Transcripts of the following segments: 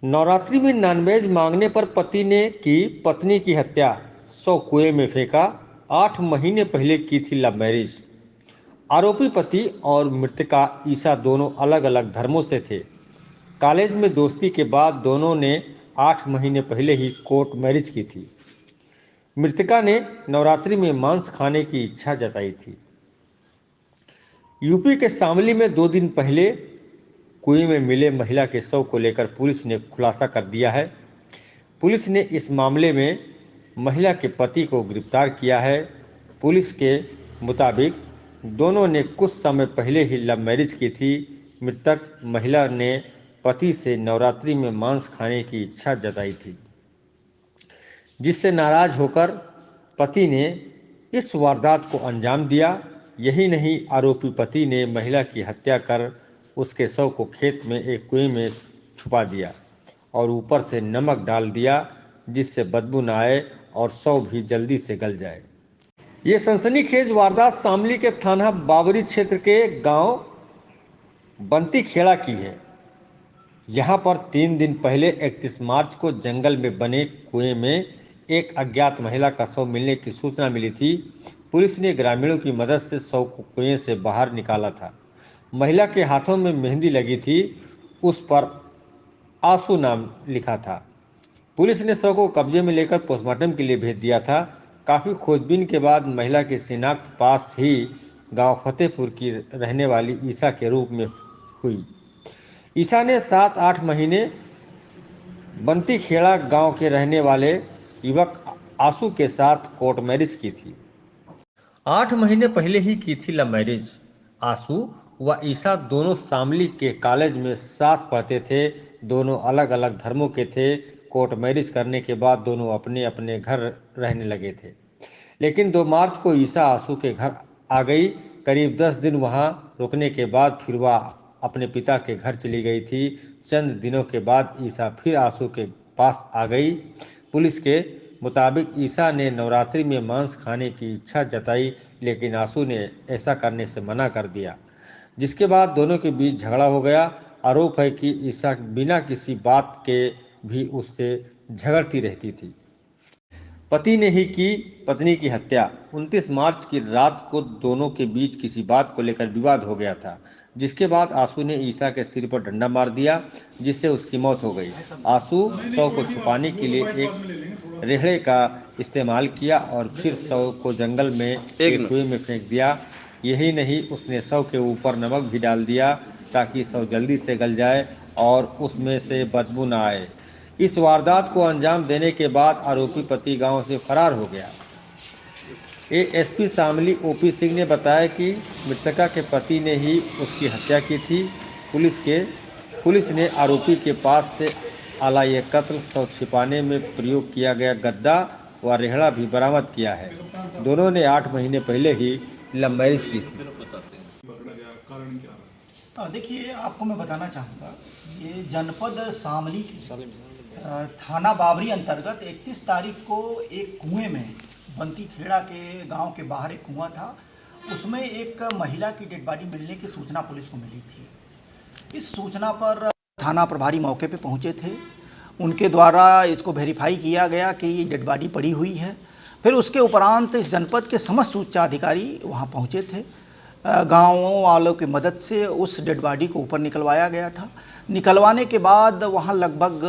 नवरात्रि में नॉनवेज मांगने पर पति ने की पत्नी की हत्या, 100 कुएं में फेंका। 8 महीने पहले की थी लव मैरिज। आरोपी पति और मृतका ईसा दोनों अलग अलग धर्मों से थे। कॉलेज में दोस्ती के बाद दोनों ने 8 महीने पहले ही कोर्ट मैरिज की थी। मृतका ने नवरात्रि में मांस खाने की इच्छा जताई थी। यूपी के शामली में 2 दिन पहले कुएं में मिले महिला के शव को लेकर पुलिस ने खुलासा कर दिया है। पुलिस ने इस मामले में महिला के पति को गिरफ्तार किया है। पुलिस के मुताबिक दोनों ने कुछ समय पहले ही लव मैरिज की थी। मृतक महिला ने पति से नवरात्रि में मांस खाने की इच्छा जताई थी, जिससे नाराज होकर पति ने इस वारदात को अंजाम दिया। यही नहीं, आरोपी पति ने महिला की हत्या कर उसके शव को खेत में एक कुएं में छुपा दिया और ऊपर से नमक डाल दिया, जिससे बदबू न आए और शव भी जल्दी से गल जाए। ये सनसनीखेज वारदात शामली के थाना बाबरी क्षेत्र के गांव बंती खेड़ा की है। यहाँ पर 3 दिन पहले 31 मार्च को जंगल में बने कुएं में एक अज्ञात महिला का शव मिलने की सूचना मिली थी। पुलिस ने ग्रामीणों की मदद से शव को कुएं से बाहर निकाला था। महिला के हाथों में मेहंदी लगी थी, उस पर आंसू नाम लिखा था। पुलिस ने शव को कब्जे में लेकर पोस्टमार्टम के लिए भेज दिया था। काफ़ी खोजबीन के बाद महिला की शिनाख्त पास ही गांव फतेहपुर की रहने वाली ईसा के रूप में हुई। ईसा ने 7-8 महीने बंती खेड़ा गांव के रहने वाले युवक आंसू के साथ कोर्ट मैरिज की थी। 8 महीने पहले ही की थी लव मैरिज। आंसू व ईसा दोनों शामली के कॉलेज में साथ पढ़ते थे। दोनों अलग अलग धर्मों के थे। कोर्ट मैरिज करने के बाद दोनों अपने अपने घर रहने लगे थे। लेकिन 2 मार्च को ईसा आंसू के घर आ गई। करीब 10 दिन वहां रुकने के बाद फिर वह अपने पिता के घर चली गई थी। चंद दिनों के बाद ईसा फिर आंसू के पास आ गई। पुलिस के मुताबिक ईसा ने नवरात्रि में मांस खाने की इच्छा जताई, लेकिन आंसू ने ऐसा करने से मना कर दिया, जिसके बाद दोनों के बीच झगड़ा हो गया। आरोप है कि ईसा बिना किसी बात के भी उससे झगड़ती रहती थी। पति ने ही की पत्नी की हत्या। 29 मार्च की रात को दोनों के बीच किसी बात को लेकर विवाद हो गया था, जिसके बाद आंसू ने ईसा के सिर पर डंडा मार दिया, जिससे उसकी मौत हो गई। आंसू शव को छुपाने के लिए एक रेहड़े का इस्तेमाल किया और फिर शव को जंगल में एक कुएं में फेंक दिया। यही नहीं, उसने शव के ऊपर नमक भी डाल दिया ताकि शव जल्दी से गल जाए और उसमें से बदबू न आए। इस वारदात को अंजाम देने के बाद आरोपी पति गांव से फरार हो गया। एएसपी शामली ओपी सिंह ने बताया कि मृतका के पति ने ही उसकी हत्या की थी। पुलिस ने आरोपी के पास से आला कत्ल, शव छिपाने में प्रयोग किया गया गद्दा व रेहड़ा भी बरामद किया है। दोनों ने 8 महीने पहले ही लव मैरिज की थी। देखिए, आपको मैं बताना चाहूँगा, ये जनपद शामली की थाना बाबरी अंतर्गत 31 तारीख को एक कुएं में, बंती खेड़ा के गांव के बाहर एक कुआं था, उसमें एक महिला की डेड बॉडी मिलने की सूचना पुलिस को मिली थी। इस सूचना पर थाना प्रभारी मौके पे पहुंचे थे। उनके द्वारा इसको वेरीफाई किया गया कि ये डेड बॉडी पड़ी हुई है। फिर उसके उपरांत इस जनपद के समस्त उच्च अधिकारी वहाँ पहुँचे थे। गाँव वालों की मदद से उस डेड बॉडी को ऊपर निकलवाया गया था। निकलवाने के बाद वहाँ लगभग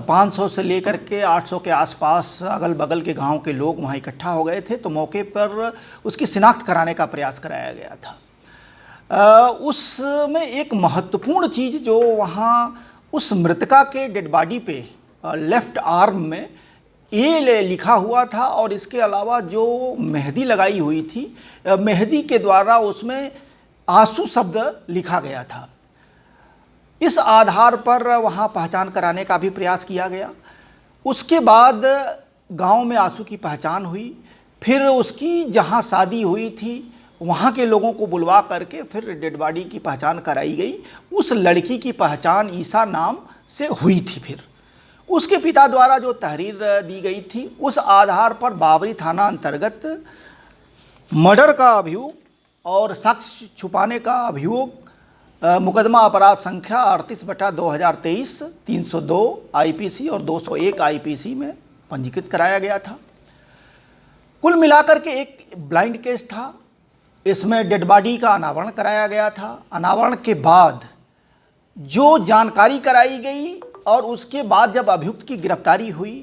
500 से लेकर के 800 के आसपास अगल बगल के गांव के लोग वहाँ इकट्ठा हो गए थे। तो मौके पर उसकी शिनाख्त कराने का प्रयास कराया गया था। उसमें एक महत्वपूर्ण चीज़ जो वहाँ उस मृतका के डेड बॉडी पे लेफ्ट आर्म में ए लिखा हुआ था और इसके अलावा जो मेहंदी लगाई हुई थी, मेहंदी के द्वारा उसमें आंसू शब्द लिखा गया था। इस आधार पर वहाँ पहचान कराने का भी प्रयास किया गया। उसके बाद गांव में आंसू की पहचान हुई। फिर उसकी जहाँ शादी हुई थी वहाँ के लोगों को बुलवा करके फिर डेड बॉडी की पहचान कराई गई। उस लड़की की पहचान ईसा नाम से हुई थी। फिर उसके पिता द्वारा जो तहरीर दी गई थी, उस आधार पर बाबरी थाना अंतर्गत मर्डर का अभियोग और साक्ष्य छुपाने का अभियोग मुकदमा अपराध संख्या 38/2023 302 आईपीसी और 201 आईपीसी में पंजीकृत कराया गया था। कुल मिलाकर के एक ब्लाइंड केस था। इसमें डेड बॉडी का अनावरण कराया गया था। अनावरण के बाद जो जानकारी कराई गई और उसके बाद जब अभियुक्त की गिरफ्तारी हुई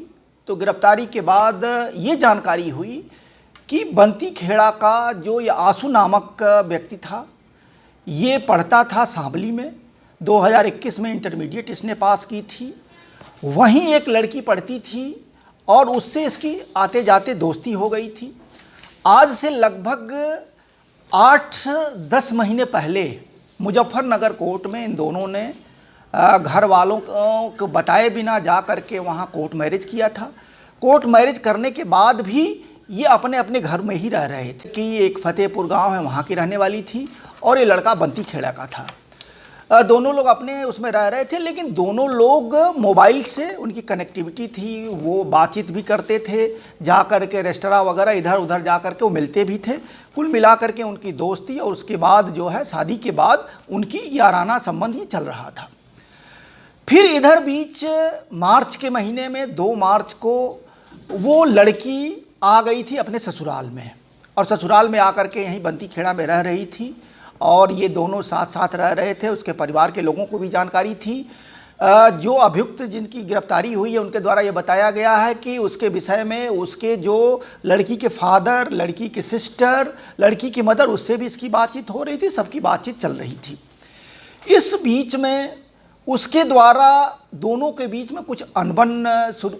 तो गिरफ्तारी के बाद ये जानकारी हुई कि बंती खेड़ा का जो ये आंसू नामक व्यक्ति था, ये पढ़ता था सांभली में। 2021 में इंटरमीडिएट इसने पास की थी। वहीं एक लड़की पढ़ती थी और उससे इसकी आते जाते दोस्ती हो गई थी। आज से लगभग 8-10 महीने पहले मुजफ्फरनगर कोर्ट में इन दोनों ने घर वालों को बताए बिना जा कर के वहाँ कोर्ट मैरिज किया था। कोर्ट मैरिज करने के बाद भी ये अपने अपने घर में ही रह रहे थे कि एक फतेहपुर गांव है, वहाँ की रहने वाली थी और ये लड़का बंती खेड़ा का था। दोनों लोग अपने उसमें रह रहे थे, लेकिन दोनों लोग मोबाइल से उनकी कनेक्टिविटी थी, वो बातचीत भी करते थे, जा कर के रेस्टोरेंट वगैरह इधर उधर जा कर के वो मिलते भी थे। कुल मिला कर के उनकी दोस्ती और उसके बाद जो है शादी के बाद उनकी याराना संबंध ही चल रहा था। फिर इधर बीच मार्च के महीने में 2 मार्च को वो लड़की आ गई थी अपने ससुराल में और ससुराल में आकर के यहीं बंती खेड़ा में रह रही थी और ये दोनों साथ साथ रह रहे थे। उसके परिवार के लोगों को भी जानकारी थी। जो अभियुक्त जिनकी गिरफ्तारी हुई है उनके द्वारा ये बताया गया है कि उसके विषय में उसके जो लड़की के फादर, लड़की की सिस्टर, लड़की की मदर, उससे भी इसकी बातचीत हो रही थी, सबकी बातचीत चल रही थी। इस बीच में उसके द्वारा दोनों के बीच में कुछ अनबन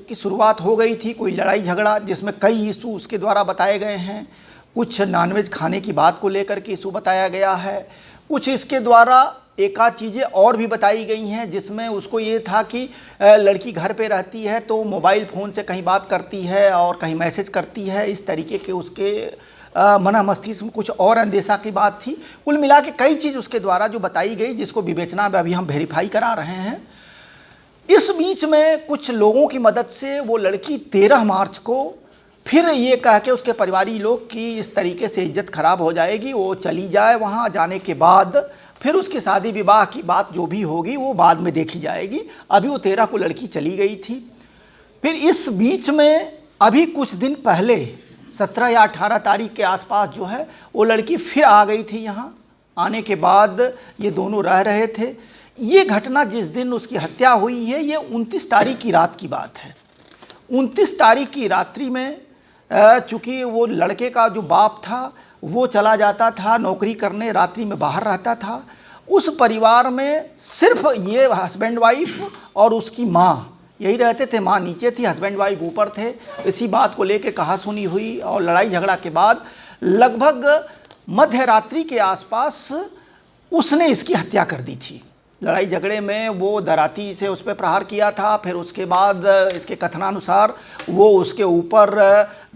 की शुरुआत हो गई थी, कोई लड़ाई झगड़ा जिसमें कई इशू उसके द्वारा बताए गए हैं। कुछ नॉनवेज खाने की बात को लेकर के इशू बताया गया है। कुछ इसके द्वारा एक आध चीज़ें और भी बताई गई हैं जिसमें उसको ये था कि लड़की घर पे रहती है तो मोबाइल फ़ोन से कहीं बात करती है और कहीं मैसेज करती है, इस तरीके के उसके मना मस्तिष्क में कुछ और अंदेशा की बात थी। कुल मिला के कई चीज़ उसके द्वारा जो बताई गई जिसको विवेचना में अभी हम वेरीफाई करा रहे हैं। इस बीच में कुछ लोगों की मदद से वो लड़की 13 मार्च को फिर ये कह के उसके परिवारी लोग कि इस तरीके से इज्जत खराब हो जाएगी, वो चली जाए। वहाँ जाने के बाद फिर उसकी शादी विवाह की बात जो भी होगी वो बाद में देखी जाएगी। अभी वो 13 को लड़की चली गई थी। फिर इस बीच में अभी कुछ दिन पहले 17 या 18 तारीख के आसपास जो है वो लड़की फिर आ गई थी यहाँ। आने के बाद ये दोनों रह रहे थे। ये घटना जिस दिन उसकी हत्या हुई है ये 29 तारीख की रात की बात है। 29 तारीख की रात्रि में चूँकि वो लड़के का जो बाप था वो चला जाता था नौकरी करने, रात्रि में बाहर रहता था। उस परिवार में सिर्फ ये हस्बैंड वाइफ और उसकी माँ यही रहते थे। माँ नीचे थी, हस्बैंड वाइफ ऊपर थे। इसी बात को लेकर कहासुनी हुई और लड़ाई झगड़ा के बाद लगभग मध्य रात्रि के आसपास उसने इसकी हत्या कर दी थी। लड़ाई झगड़े में वो दराती से उस पर प्रहार किया था। फिर उसके बाद इसके कथनानुसार वो उसके ऊपर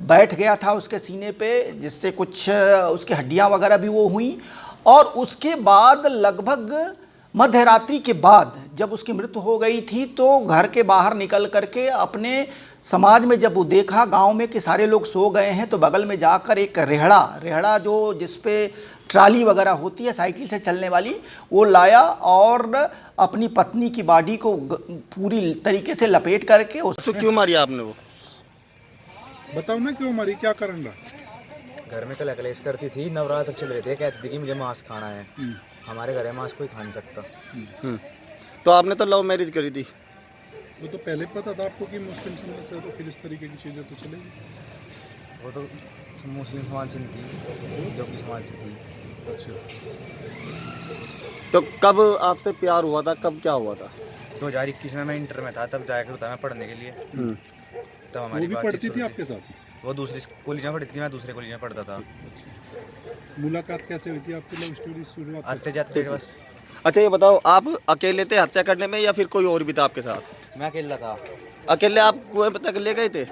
बैठ गया था उसके सीने पे, जिससे कुछ उसकी हड्डियां वगैरह भी वो हुई। और उसके बाद लगभग मध्य रात्रि के बाद जब उसकी मृत्यु हो गई थी तो घर के बाहर निकल करके अपने समाज में जब वो देखा गांव में कि सारे लोग सो गए हैं तो बगल में जाकर एक रेहड़ा जो जिस पे ट्राली वगैरह होती है साइकिल से चलने वाली, वो लाया और अपनी पत्नी की बॉडी को पूरी तरीके से लपेट करके उसको क्यों मारी आपने? वो बताओ ना क्यों मारी, क्या कारण रहा? घर में कल कलेश करती थी, नवरात्र चल रहे थे, कहती थी कि मुझे मांस खाना है। हमारे घर में मांस कोई खा नहीं सकता। तो आपने तो लव मैरिज करी थी। वो तो पहले पता था आपको कि मुस्लिम समाज से, तो फिर इस तरीके की चीज़ें तो चलेगी। वो तो मुस्लिम समाज से थी, जो कि समाज से थी। अच्छा, तो कब आपसे प्यार हुआ था, कब क्या हुआ था? 2021 में मैं इंटर में था, तब जाया करता मैं पढ़ने के लिए। तब वो हमारी भी बातचीत पढ़ती थी शुरू आपके साथ? वो दूसरी कॉलेज में पढ़ती थी, मैं दूसरे कॉलेज में पढ़ता था। अच्छा, मुलाकात कैसे हुई थी आपकी? लव स्टोरी शुरुआत आते जाते बस। अच्छा ये बताओ, आप अकेले थे हत्या करने में या फिर कोई और भी था आपके साथ? मैं अकेला था। अकेले आप कुएं पे तक ले गए थे?